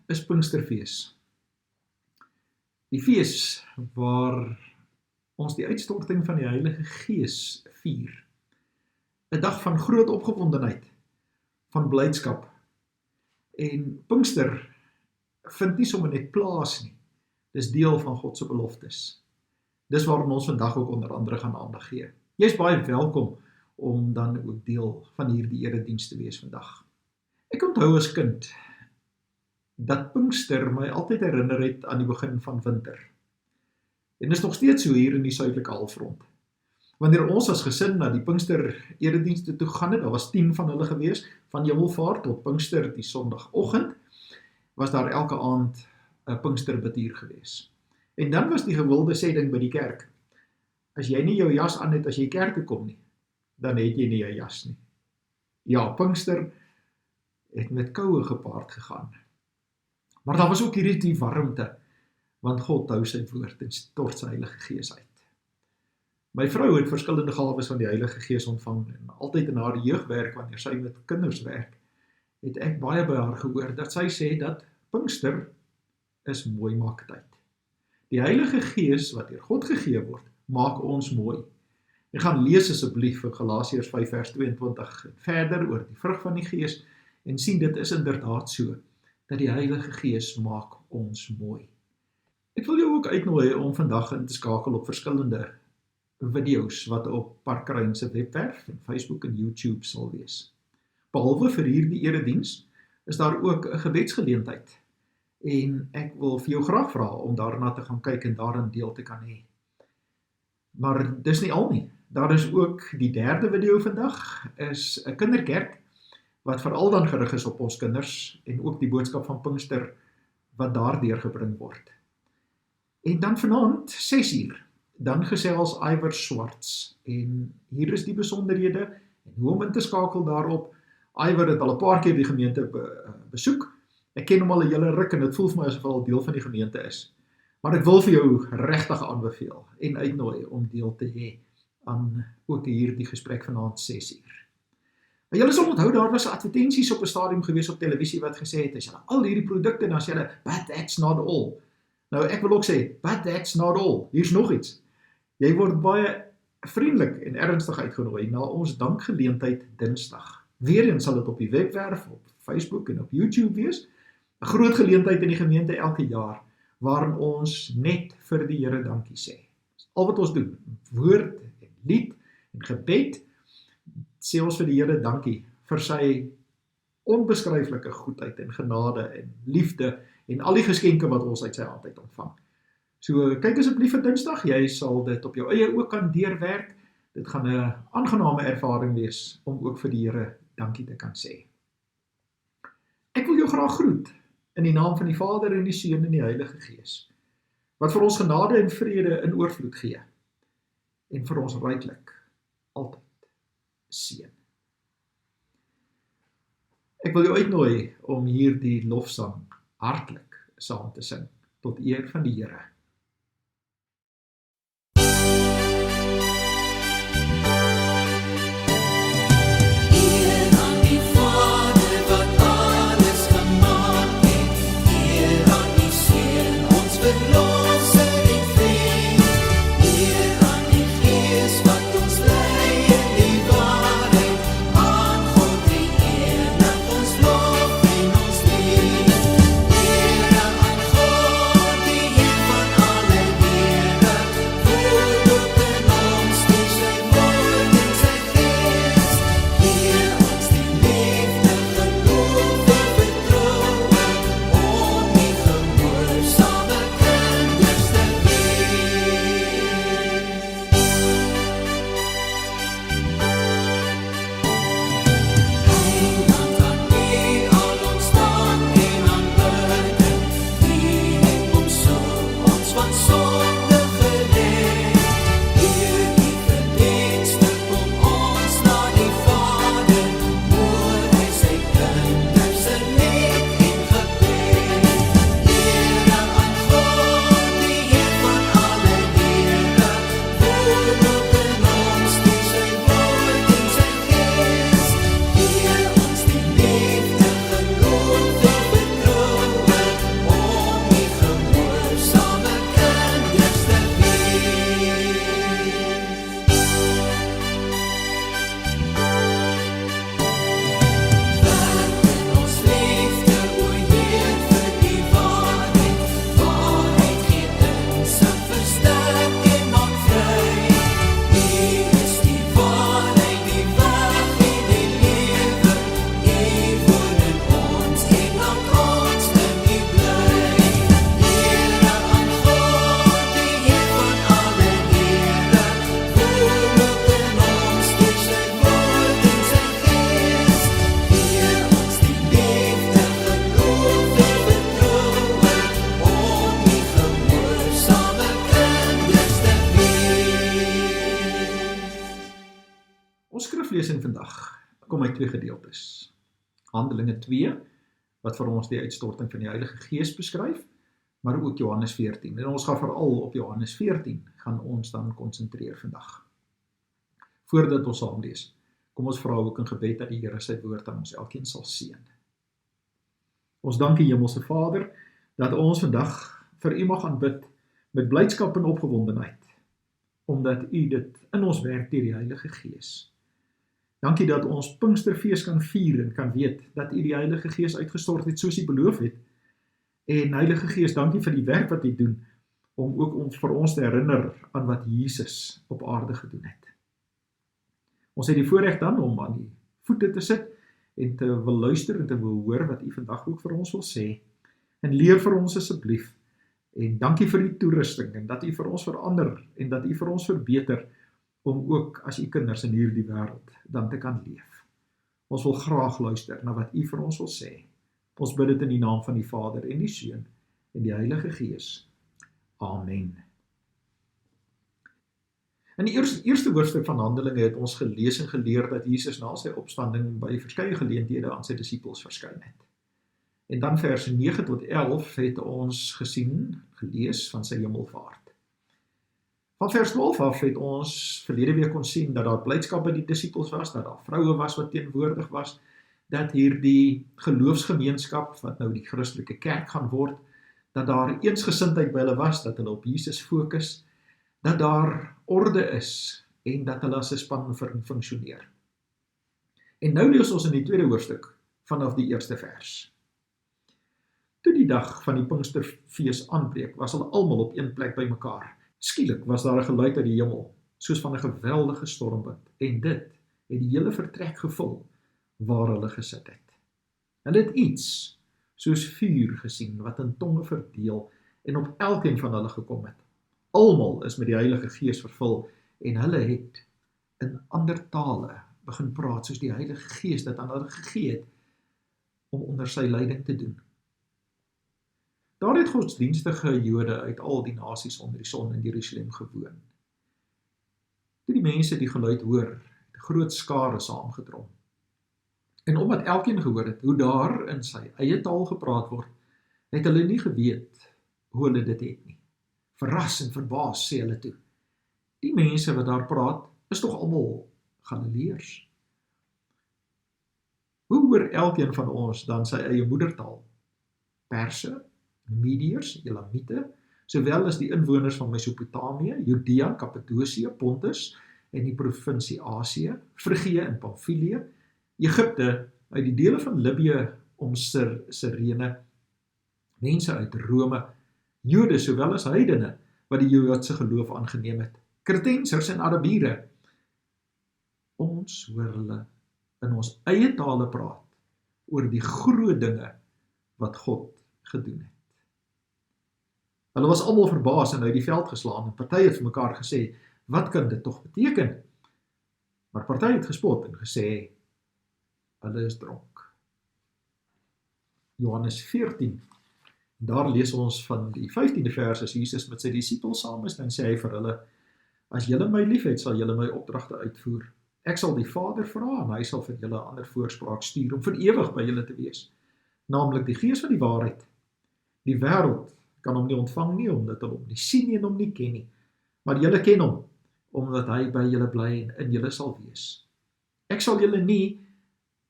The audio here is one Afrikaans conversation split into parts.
is Pinksterfees. Die fees waar ons die uitstorting van die Heilige Gees vier. 'n dag van groot opgewondenheid, van blydskap. En Pinkster vind nie sommer net plaas nie. Dis deel van God se beloftes. Dis waarom ons vandag ook onder andere gaan aandag gee. Jy is baie welkom om dan ook deel van hierdie erediens te wees vandag. Ek onthou as kind dat Pinkster my altyd herinner het aan die begin van winter. En is nog steeds so hier in die suidelike halfrond. Wanneer ons as gesin na die Pinkster eredienste toe gaan het, daar was 10 van hulle gewees, van Hemelvaart tot Pinkster die sondagoggend, was daar elke aand 'n Pinksterbid hier gewees. En dan was die gewilde sê ding by die kerk, as jy nie jou jas aan het as jy kerk toe kom nie, dan het jy nie jou jas nie. Ja, Pinkster het met koue gepaard gegaan. Maar daar was ook hierdie die warmte, want God hou sy woord en stort sy Heilige Gees uit. My vrou het verskillende gawes van die Heilige Gees ontvang, en altyd in haar jeugwerk, wanneer sy met kinders werk, het ek baie by haar gehoor, dat sy sê dat Pinkster is mooi maak tyd. Die Heilige Gees, wat deur God gegee word, maak ons mooi. Ek gaan lees asseblief in Galasiërs 5 vers 22 en verder oor die vrug van die Gees, en sien dit is inderdaad so, dat die Heilige Gees maak ons mooi. Ek wil jou ook uitnooi om vandag in te skakel op verskillende video's wat op Parkruin se webwerf en Facebook en YouTube sal wees. Behalwe vir hierdie erediens, is daar ook 'n gebedsgeleentheid. En ek wil vir jou graag vra om daarna te gaan kyk en daarin deel te kan hê. Maar dis nie al nie. Daar is ook die derde video vandag, is 'n kinderkerk, wat veral dan gerig is op ons kinders, en ook die boodskap van Pinkster, wat daar deurgebring word. En dan vanaand, 6uur, dan gesels Iver Swarts, en hier is die besonderhede, en hoe om in te skakel daarop. Iver het al 'n paar keer die gemeente besoek. Ek ken hom al 'n hele ruk, en dit voel vir my asof hy al deel van die gemeente is. Maar ek wil vir jou regtig aanbeveel, en uitnooi om deel te hê aan ook hierdie gesprek vanaand 6uur. Maar julle sal onthou, daar was advertensies op 'n stadium gewees op televisie wat gesê het, as julle al hierdie produkte, dan sê julle, but that's not all. Nou ek wil ook sê, but that's not all. Hier's nog iets. Jy word baie vriendelik en ernstig uitgenooi na ons dankgeleentheid Dinsdag. Weereens sal dit op die webwerf, op Facebook en op YouTube wees. 'n Groot geleentheid in die gemeente elke jaar, waarin ons net vir die Here dankie sê. Al wat ons doen, woord en lied en gebed, sê ons vir die Here dankie vir sy onbeskryflike goedheid en genade en liefde en al die geskenke wat ons uit sy hand uit ontvang. So kyk asseblief vir Dinsdag, jy sal dit op jou eie ook kan deurwerk. Dit gaan 'n aangename ervaring wees om ook vir die Here dankie te kan sê. Ek wil jou graag groet in die naam van die Vader en die Seun en die Heilige Gees, wat vir ons genade en vrede in oorvloed gee, en vir ons ryklik altyd seën. Ek wil jou uitnooi om hierdie lofsang hartlik saam te sing, tot eer van die Here. Van Ons skriflesing vandag kom uit 2 gedeeltes. Handelinge 2, wat vir ons die uitstorting van die Heilige Gees beskryf, maar ook Johannes 14. En ons gaan veral op Johannes 14 gaan ons dan konsentreer vandag. Voordat ons saam lees, kom ons vra ook in gebed dat die Here sy woord aan ons elkeen sal seën. Ons dank die Hemelse Vader dat ons vandag vir U mag aanbid met blydskap en opgewondenheid, omdat U dit in ons werk deur die Heilige Gees. Dankie dat ons Pinksterfees kan vier en kan weet dat U die Heilige Gees uitgestort het soos U beloof het. En Heilige Gees, dankie vir die werk wat U doen, om ook vir ons te herinner aan wat Jesus op aarde gedoen het. Ons het die voorreg dan om aan die voete te sit en te wil luister en te wil hoor wat U vandag ook vir ons wil sê. En leer vir ons asseblief. En dankie vir die toerusting en dat U vir ons verander en dat U vir ons verbeter om ook as U kinders in hierdie wêreld dan te kan leef. Ons wil graag luister na wat U vir ons wil sê. Ons bid dit in die naam van die Vader en die Seun en die Heilige Gees. Amen. In die eerste hoofstuk van Handelinge het ons gelees en geleer dat Jesus na sy opstanding by verskeie geleenthede aan sy disippels verskyn het. En dan vers 9 tot 11 het ons gelees van sy hemelvaart. Van vers 12 af het ons verlede week kon sien dat daar blydskap by die disippels was, dat daar vroue was wat teenwoordig was, dat hierdie geloofsgemeenskap, wat nou die Christelike kerk gaan word, dat daar eensgesindheid by hulle was, dat hulle op Jesus fokus, dat daar orde is en dat hulle as 'n span funksioneer. En nou lees ons in die tweede hoofstuk vanaf die eerste vers. Toe die dag van die Pinksterfees aanbreek, was hulle almal op een plek bymekaar. Skielik was daar 'n geluid uit die hemel, soos van 'n geweldige stormwind, en dit het die hele vertrek gevul waar hulle gesit het. Hulle het iets soos vuur gesien wat in tonge verdeel en op elkeen van hulle gekom het. Almal is met die Heilige Gees vervul en hulle het in ander tale begin praat soos die Heilige Gees dit aan hulle gegee het om onder sy leiding te doen. Daar het godsdienstige Jode uit al die nasies onder die son in Jerusalem gewoon. Toe die mense die geluid hoor, het 'n groot skare saamgedrom. En omdat elkeen gehoor het hoe daar in sy eie taal gepraat word, het hulle nie geweet hoe hulle dit het nie. Verras en verbaas sê hulle toe: "Die mense wat daar praat, is tog almal Galileërs. Hoe hoor elkeen van ons dan sy eie moedertaal? Perse, Mediërs, Elamite, sowel as die inwoners van Mesopotamië, Judea, Kappadosie, Pontus en die provinsie Asië, Frigië en Pamfilië, Egipte, uit die dele van Libië om Sirene, mense uit Rome, Jode sowel as heidene wat die Joodse geloof aangeneem het, Kretensers en Arabiere. Ons hoor hulle in ons eie tale praat oor die groot dinge wat God gedoen het." Hulle was almal verbaas en uit die veld geslaan en party het vir mekaar gesê: "Wat kan dit tog beteken?" Maar party het gespot en gesê: "Hulle is dronk." Johannes 14. Daar lees ons van die 15de vers as Jesus met sy disippels saam is, dan sê hy vir hulle: "As julle my liefhet, sal julle my opdragte uitvoer. Ek sal die Vader vra en hy sal vir julle 'n ander voorspraak stuur om vir ewig by julle te wees, naamlik die Gees van die waarheid. Die wêreld kan hom nie ontvang nie, omdat hulle hom nie sien nie en hom nie ken nie, maar julle ken hom, omdat hy by julle bly en in julle sal wees. Ek sal julle nie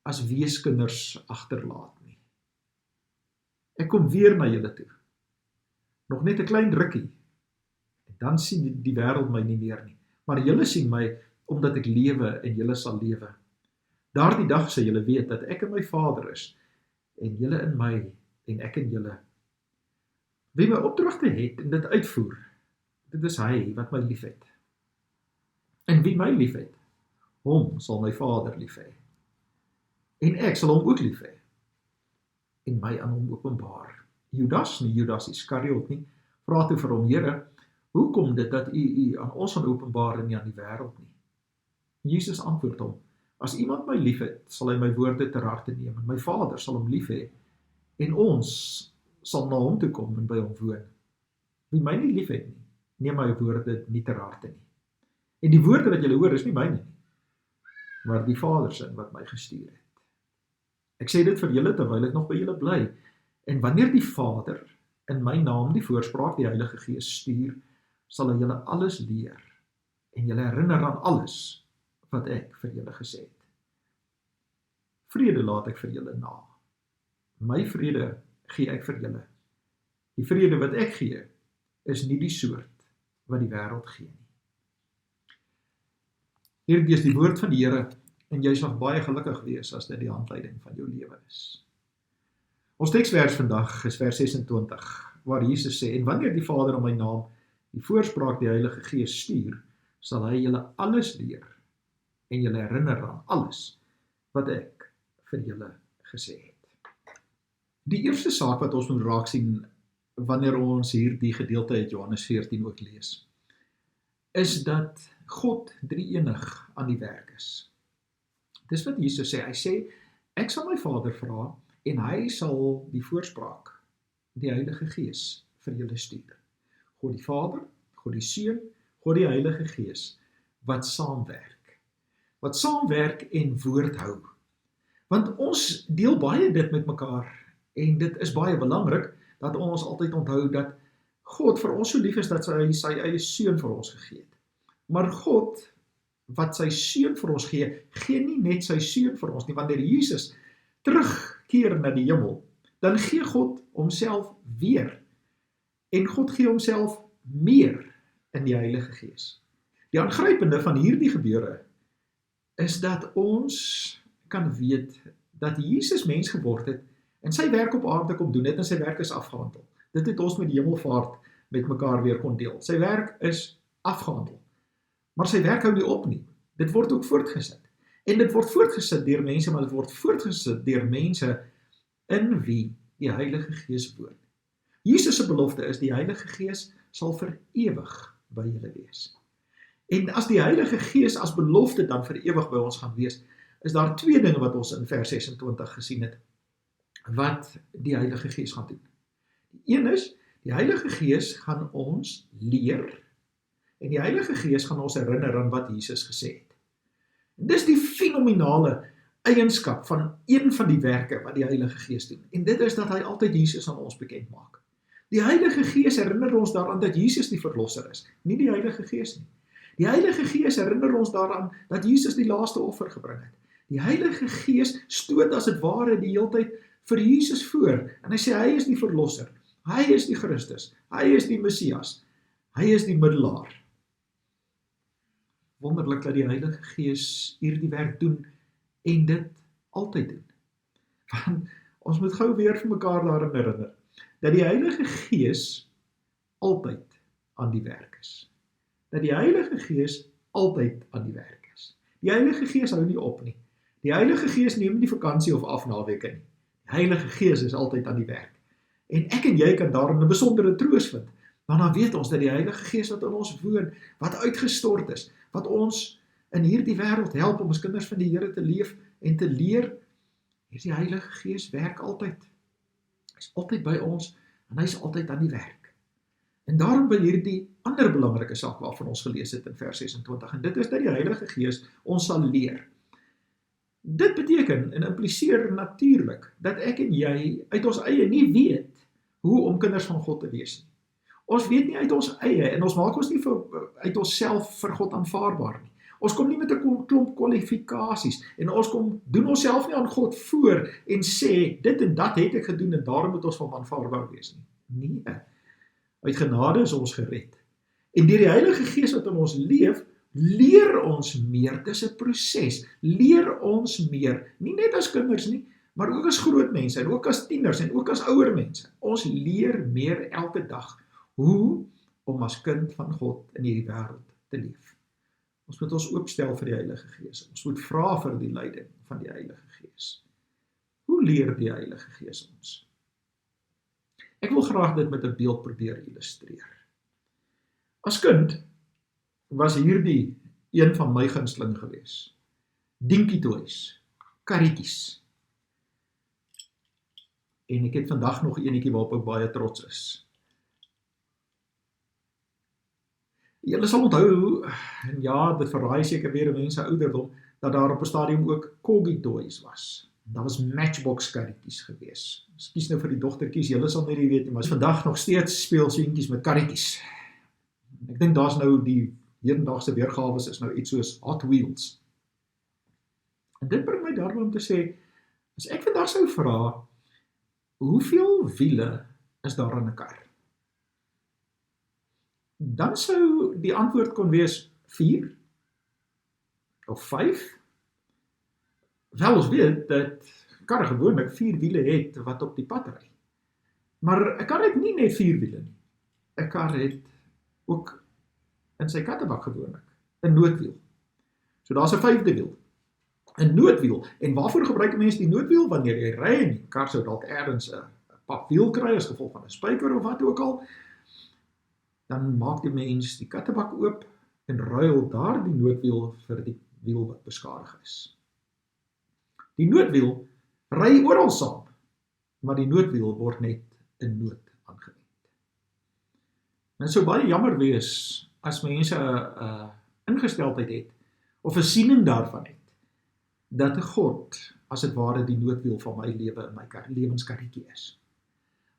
as weeskinders agterlaat nie. Ek kom weer na julle toe, nog net 'n klein rukkie, en dan sien die wêreld my nie meer nie, maar julle sien my, omdat ek lewe en julle sal lewe. Daardie dag sal julle weet dat ek in my Vader is, en julle in my, en ek in julle. Wie my opdragte het en dit uitvoer, dit is hy wat my liefhet. En wie my liefhet, hom sal my Vader lief hê. En ek sal hom ook lief hê, en my aan hom openbaar." Judas, nie Judas Iskariot nie, vra toe vir hom: "Here, hoe kom dit dat u aan ons gaan openbaar en nie aan die wêreld nie?" Jesus antwoord hom: "As iemand my liefhet, sal hy my woorde ter harte neem, en my Vader sal hom lief hê, en ons sal na hom toe kom en by hom woon. Wie my nie liefhet nie, neem my woorde nie ter harte nie. En die woorde wat julle hoor is nie myne nie, maar die Vader se wat my gestuur het. Ek sê dit vir julle terwyl ek nog by julle bly. En wanneer die Vader in my naam die voorspraak, die Heilige Gees stuur, sal hy julle alles leer en julle herinner aan alles wat ek vir julle gesê het. Vrede laat ek vir julle na. My vrede gee ek vir julle. Die vrede wat ek gee, is nie die soort wat die wêreld gee nie. Hierdie is die woord van die Here, en jy sal baie gelukkig wees as dit die handleiding van jou lewe is. Ons teksvers vandag is vers 26, waar Jesus sê, en wanneer die Vader in my naam die voorspraak, die Heilige Gees stuur, sal hy julle alles leer en julle herinner aan alles wat ek vir julle gesê het. Die eerste saak wat ons moet raak sien wanneer ons hierdie gedeelte uit Johannes 14 ook lees, is dat God drie-enig aan die werk is. Dis wat Jesus sê. Hy sê, ek sal my Vader vra en hy sal die voorspraak, die Heilige Gees, vir julle stuur. God die Vader, God die Seun, God die Heilige Gees, wat saamwerk en woord hou. Want ons deel baie dit met mekaar, en dit is baie belangrik, dat ons altyd onthou dat God vir ons so lief is, dat hy sy eie Seun vir ons gegee het. Maar God, wat sy Seun vir ons gee, gee nie net sy Seun vir ons nie, wanneer Jesus terugkeer na die hemel, dan gee God homself weer, en God gee homself meer in die Heilige Gees. Die aangrypende van hierdie gebeure, is dat ons kan weet, dat Jesus mens geword het, en sy werk op aarde kom doen het, en sy werk is afgehandel. Dit het ons met die hemelvaart met mekaar weer kon deel. Sy werk is afgehandel. Maar sy werk hou nie op nie. Dit word ook voortgesit. En dit word voortgesit deur mense, maar dit word voortgesit deur mense in wie die Heilige Gees woon. Jesus se belofte is, die Heilige Gees sal vir ewig by julle wees. En as die Heilige Gees as belofte dan vir ewig by ons gaan wees, is daar twee dinge wat ons in vers 26 gesien het, wat die Heilige Gees gaan doen. Die een is, die Heilige Gees gaan ons leer, en die Heilige Gees gaan ons herinner aan wat Jesus gesê het. En dis die fenominale eienskap van een van die werke wat die Heilige Gees doen. En dit is dat hy altyd Jesus aan ons bekend maak. Die Heilige Gees herinner ons daaraan dat Jesus die verlosser is, nie die Heilige Gees nie. Die Heilige Gees herinner ons daaraan dat Jesus die laaste offer gebring het. Die Heilige Gees stoot as het ware die heeltyd vir Jesus voor, en hy sê, hy is die verlosser, hy is die Christus, hy is die Messias, hy is die middelaar. Wonderlik dat die Heilige Gees hierdie werk doen, en dit altyd doen. Want ons moet gou weer vir mekaar daarin herinner, dat die Heilige Gees altyd aan die werk is. Dat die Heilige Gees altyd aan die werk is. Die Heilige Gees hou nie op nie. Die Heilige Gees neem nie vakansie of afnaweke nie. Die Heilige Gees is altyd aan die werk. En ek en jy kan daarin 'n besondere troos vind, want dan weet ons dat die Heilige Gees wat in ons woon, wat uitgestort is, wat ons in hierdie wêreld help om as kinders van die Here te leef en te leer, die Heilige Gees werk altyd. Hy is altyd by ons, en hy is altyd aan die werk. En daarom by hierdie ander belangrike saak waarvan ons gelees het in vers 26, en dit is dat die Heilige Gees ons sal leer. Dit beteken en impliseer natuurlik dat ek en jy uit ons eie nie weet hoe om kinders van God te wees nie. Ons weet nie uit ons eie en ons maak ons nie uit onsself vir God aanvaarbaar nie. Ons kom nie met 'n klomp kwalifikasies en ons doen onsself nie aan God voor en sê dit en dat het ek gedoen en daarom moet ons van aanvaarbaar wees nie. Nee, uit genade is ons gered. En deur die Heilige Gees wat in ons leef, leer ons meer, dis 'n proses, leer ons meer, nie net as kinders nie, maar ook as groot mense, en ook as tieners, en ook as ouer mense. Ons leer meer elke dag, hoe om as kind van God in hierdie wêreld te leef. Ons moet ons oopstel vir die Heilige Gees, ons moet vra vir die leiding van die Heilige Gees. Hoe leer die Heilige Gees ons? Ek wil graag dit met 'n beeld probeer illustreer. As kind was hierdie een van my gunsteling gewees. Dinkie toys, karretjies. En ek het vandag nog enetjie waarop ek baie trots is. Julle sal onthou, en ja, dit verraai seker weer mense ouderdom, dat daar op 'n stadium ook Corgi toys was. Daar was Matchbox karretjies gewees. Ekskuus nou vir die dogtertjies, julle sal nie weet nie, maar vandag nog steeds speel seentjies met karretjies. Ek dink daar's nou die hedendaagse weergawe is nou iets soos Hot Wheels. En dit bring my daarby om te sê, as ek vandag sou vra, hoeveel wiele is daar in 'n kar? Dan sou die antwoord kon wees 4 of 5. Wel, ons weet dat karre gewoonlik 4 wiele het wat op die pad ry. Maar 'n kar het nie net 4 wiele nie. 'n Kar het ook in sy kattebak gewoonlik 'n noodwiel. So daar's 'n 5de wiel. 'n Noodwiel. En waarvoor gebruik mense die noodwiel? Wanneer jy ry en die kar sou dalk ergens 'n papwiel kry as gevolg van 'n spyker of wat ook al, dan maak die mens die kattebak oop en ruil daar die noodwiel vir die wiel wat beskadig is. Die noodwiel ry oral saam, maar die noodwiel word net in nood aangewend. En dit sou baie jammer wees as mense 'n ingesteldheid het of 'n siening daarvan het dat God as dit ware die noodwiel van my lewe in my lewenskarretjie is.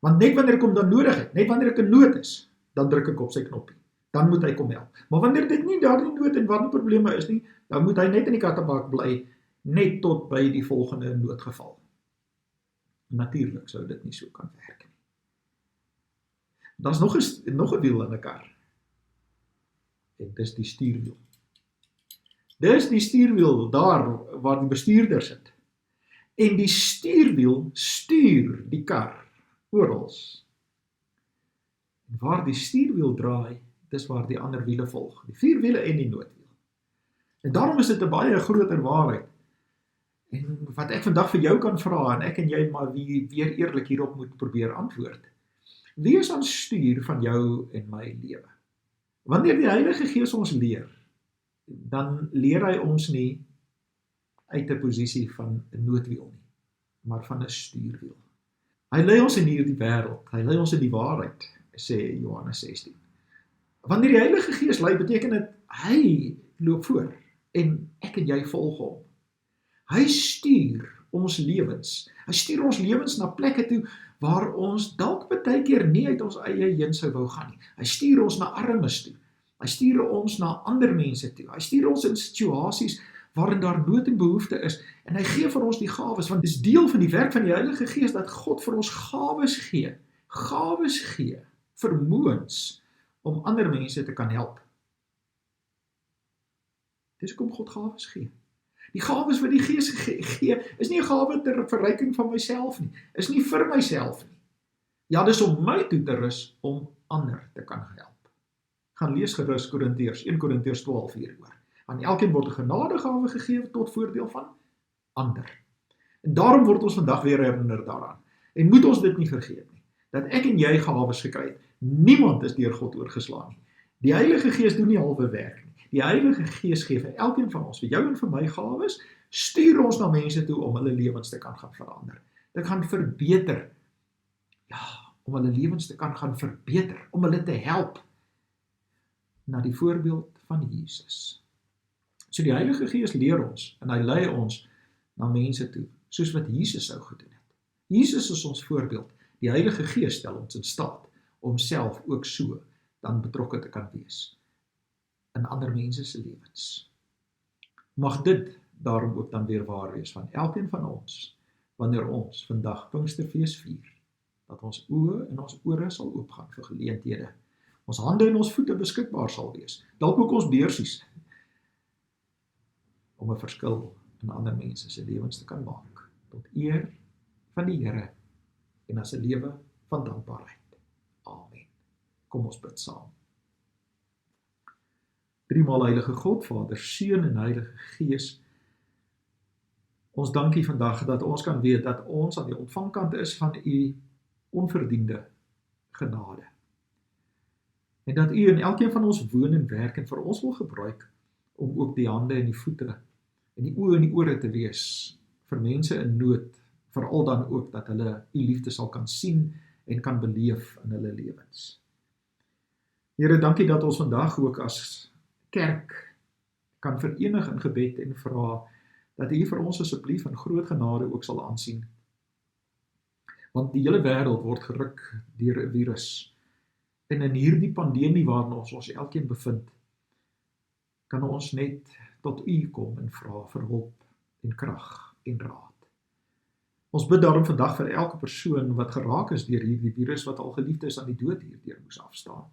Want net wanneer ek hom dan nodig het, net wanneer ek in nood is, dan druk ek op sy knoppie. Dan moet hy kom help. Maar wanneer dit nie daardie nood en wat die probleme is nie, dan moet hy net in die kattebak bly, net tot by die volgende noodgeval. Natuurlik sou dit nie so kan werk nie. Daar's nog 'n wiel in 'n kar. En dis die stuurwiel. Dis die stuurwiel daar waar die bestuurder sit. En die stuurwiel stuur die kar oral. En waar die stuurwiel draai, dis waar die ander wiele volg. Die 4 wiele en die noodwiel. En daarom is dit 'n baie groter waarheid. En wat ek vandag vir jou kan vra, en ek en jy maar weer eerlik hierop moet probeer antwoord. Wie is aan stuur van jou en my lewe? Wanneer die Heilige Gees ons leer, dan leer hy ons nie uit 'n posisie van 'n noodwiel nie, maar van 'n stuurwiel. Hy lei ons in hierdie wêreld, hy lei ons in die waarheid, sê Johannes 16. Wanneer die Heilige Gees lei, beteken dit, hy loop voor, en ek en jy volg hom. Hy stuur ons lewens. Hy stuur ons lewens na plekke toe waar ons dalk baie keer nie uit ons eie heen sou wou gaan nie. Hy stuur ons na armes toe. Hy stuur ons na ander mense toe. Hy stuur ons in situasies waarin daar nood en behoefte is. En hy gee vir ons die gawes, want dit is deel van die werk van die Heilige Gees dat God vir ons gawes gee. Gawes gee, vermoëns om ander mense te kan help. Dis hoekom God gawes gee. Die gawes wat die Gees gee, is nie 'n gawe ter verryking van myself nie, is nie vir myself nie. Ja, dis om my toe te rus om ander te kan help. Gaan lees gerus Korintiërs, 1 Korintiërs 12 hieroor. Aan elkeen word 'n genadegawe gegee tot voordeel van ander. En daarom word ons vandag weer herinner daaraan. En moet ons dit nie vergeet nie, dat ek en jy gawes gekry het. Niemand is deur God oorgeslaan nie. Die Heilige Gees doen nie halwe werk nie. Die Heilige Gees gee vir elkeen van ons, vir jou en vir my gawes, stuur ons na mense toe om hulle lewens te kan gaan verander. Dit gaan verbeter. Ja, om hulle lewens te kan gaan verbeter, om hulle te help na die voorbeeld van Jesus. So die Heilige Gees leer ons en hy lei ons na mense toe, soos wat Jesus sou gedoen het. Jesus is ons voorbeeld. Die Heilige Gees stel ons in staat om self ook so dan betrokke te kan wees in ander mense se lewens. Mag dit daarom ook dan weer waar wees van elkeen van ons, wanneer ons vandag Pinksterfees vier, dat ons oë en ons ore sal oopgaan vir geleenthede, ons hande en ons voete beskikbaar sal wees, dalk ook ons beursies, om 'n verskil in ander mense se lewens te kan maak, tot eer van die Here en as 'n lewe van dankbaarheid. Amen. Kom ons bid saam. Driemaal Heilige God, Vader, Seun en Heilige Gees, ons dankie vandag dat ons kan weet dat ons aan die ontvangkant is van u onverdiende genade. En dat u in elkeen van ons woon en werk en vir ons wil gebruik om ook die hande en die voete en die oë en die ore te wees vir mense in nood, veral dan ook dat hulle u liefde sal kan sien en kan beleef in hulle lewens. Here, dankie dat ons vandag ook as kerk kan verenig in gebed en vra dat U vir ons asseblief in groot genade ook sal aansien. Want die hele wêreld word geruk deur 'n virus. En in hierdie pandemie waarin ons elkeen bevind, kan ons net tot U kom en vra vir hulp en krag en raad. Ons bid daarom vandag vir elke persoon wat geraak is deur hierdie virus, wat al geliefdes aan die dood hierdeur moes afstaan.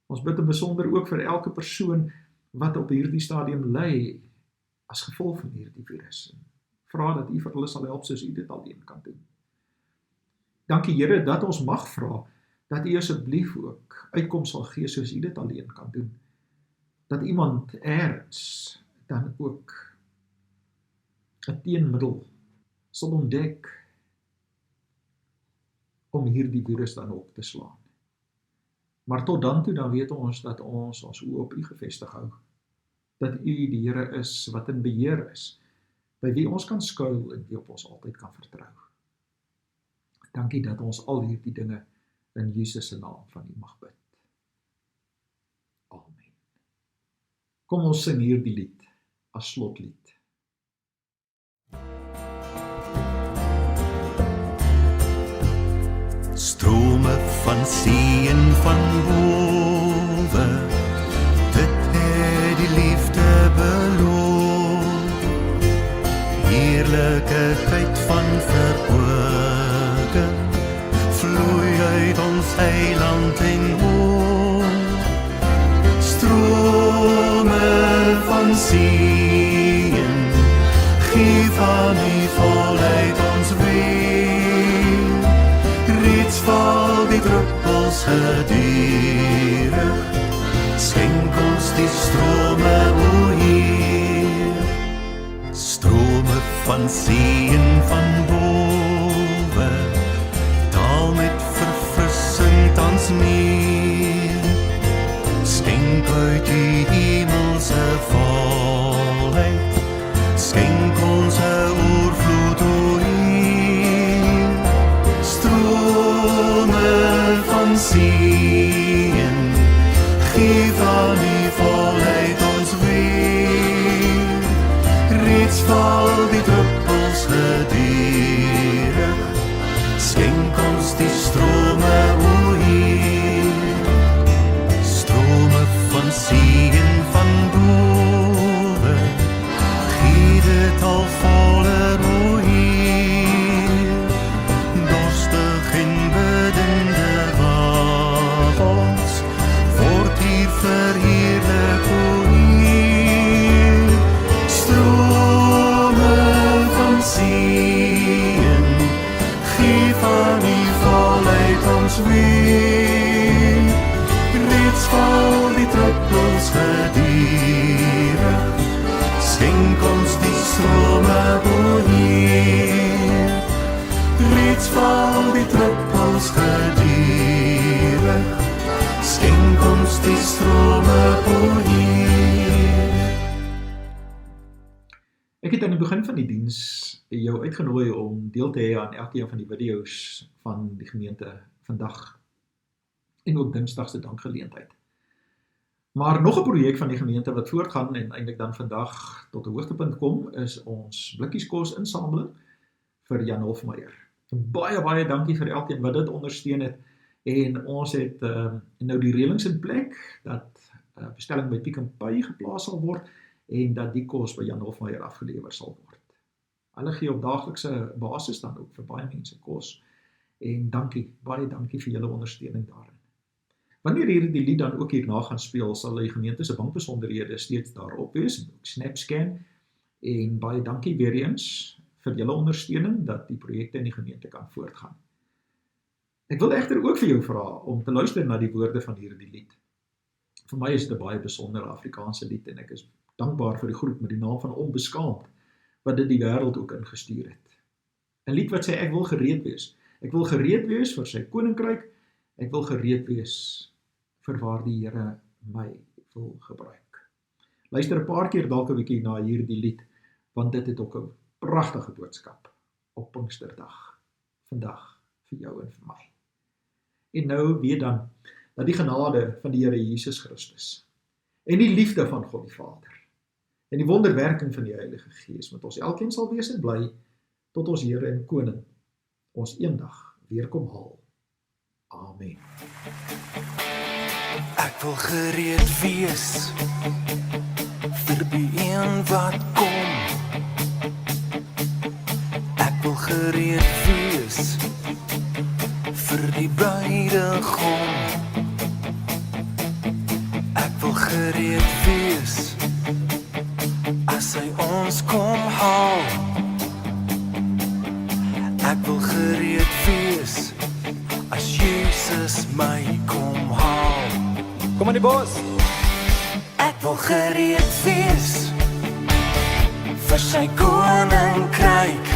Ons bid in besonder ook vir elke persoon wat op hierdie stadium ly as gevolg van hierdie virus. En vra dat U vir hulle sal help soos U dit alleen kan doen. Dankie Here dat ons mag vra dat U asseblief ook uitkoms sal gee soos U dit alleen kan doen. Dat iemand ergens dan ook 'n teenmiddel sal ontdek om hierdie virus dan op te slaan. Maar tot dan toe, dan weet ons dat ons oë op U gevestig hou. Dat U die Here is wat in beheer is, by wie ons kan skuil en wie op ons altyd kan vertrou. Dankie dat ons al hierdie dinge in Jesus se naam van U mag bid. Amen. Kom ons sing hierdie lied as slotlied. Strome van see en van bowe, dit het die liefde beloof. Heerlike tyd van verhooging, vloei uit ons eiland en hoog. Strome van seën, gee van U volheid ons weer. Reeds val die druppels gedurig, schenk ons die strome, o Heer. Strome van seën van bowe, daal met verfrissing tans neer. Schenk uit die hemelse volheid, schenk ons 'n oorvloed, o Heer. Strome van seën, gee van U volheid ons weer. Reeds val die druppels gedurig, schenk ons die strome, o Heer. Strome van seën van bowe, gee dit al voller, o Heer. Dorstig en bidende wagons, word hier verheerlik, o Heer. Strome van seën, gee van U volheid ons weer. Reeds val die druppels gedurig, schenk ons die strome, o Heer. Reeds val die druppels gedurig, schenk ons die strome, o Heer. Ek het aan die begin van die diens jou uitgenooi om deel te hê aan elkeen van die video's van die gemeente vandag en ook Dinsdag se dankgeleentheid. Maar nog 'n projek van die gemeente wat voortgaan en eintlik dan vandag tot 'n hoogtepunt kom, is ons blikkieskos insameling vir Jan Hofmeyer. Baie dankie vir elkeen wat dit ondersteun het, en ons het nou die reëlings in plek dat bestelling by Pick n Pay geplaas sal word en dat die kos by Jan Hofmeyer afgelewer sal word. Hulle gee op daaglikse basis dan ook vir baie mense kos, en baie dankie vir julle ondersteuning daarin. Wanneer hierdie lied dan ook hierna gaan speel, sal die gemeente se bankbesonderhede steeds daarop wees, en ook SnapScan, en baie dankie weer eens vir julle ondersteuning, dat die projekte in die gemeente kan voortgaan. Ek wil egter ook vir jou vra om te luister na die woorde van hierdie lied. Vir my is dit 'n baie besondere Afrikaanse lied, en ek is dankbaar vir die groep met die naam van Onbeskaamd, wat dit die wêreld ook ingestuur het. 'n Lied wat sê, ek wil gereed wees. Ek wil gereed wees vir sy koninkryk, ek wil gereed wees vir waar die Here my wil gebruik. Luister 'n paar keer dalk 'n bietjie na hierdie lied, want dit het ook 'n pragtige boodskap op Pinksterdag, vandag vir jou en vir my. En nou weet dan dat die genade van die Here Jesus Christus en die liefde van God die Vader En die wonderwerking van die Heilige Gees met ons elkeen sal wees en bly tot ons Here en Koning ons eendag weer kom haal. Amen. Ek wil gereed wees vir die een wat kom. Ek wil gereed wees vir die bruidegom. Ek wil gereed wees as hy ons kom haal. Ek wil gereed wees as Jesus my kom haal. Kom aan die bos. Ek wil gereed wees vir sy koninkryk.